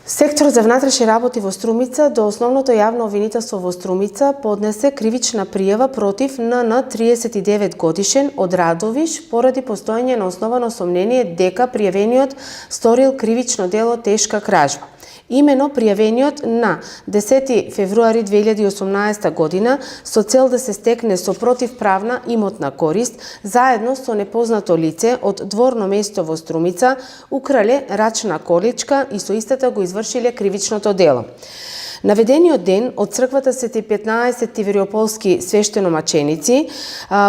Секторот за внатрешни работи во Струмица до Основното јавно обвинителство во Струмица поднесе кривична пријава против НН 39 годишен од Радовиш поради постоење на основано сомнение дека пријавениот сторил кривично дело тешка кражба. Имено пријавениот на 10 февруари 2018 година со цел да се стекне со противправна имотна корист, заедно со непознато лице од дворно место во Струмица, украле рачна количка и со истата го извршиле кривичното дело. Наведениот ден од црквата Свети 15 Тивериополски свештеномаченици,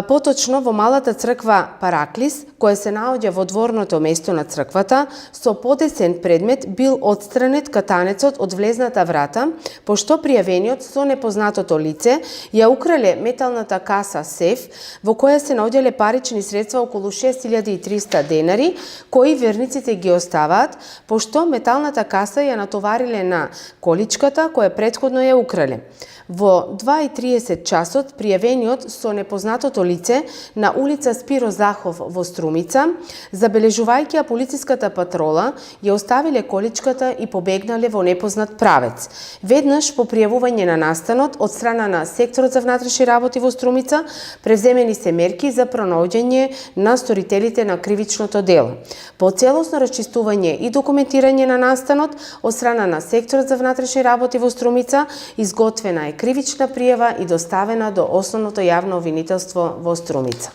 поточно во малата црква Параклис, која се наоѓа во дворното место на црквата, со подесен предмет бил отстранет катанецот од влезната врата, пошто пријавениот со непознатото лице ја украле металната каса сеф, во која се наоѓале парични средства околу 6300 денари, кои верниците ги оставаат, пошто металната каса ја натовариле на количката која претходно ја украле. Во 2:30 часот пријавениот со непознатото лице на улица Спиро Захов во Струмица, забележувајќи полициската патрола, ја оставиле количката и побегнале во непознат правец. Веднаш по пријавување на настанот од страна на секторот за внатрешни работи во Струмица, превземени се мерки за пронаоѓање на сторителите на кривичното дело. По целосно расчистување и документирање на настанот од страна на секторот за внатрешни работи во Струмица, изготвена е кривична пријава и доставена до Основното јавно обвинителство во Струмица.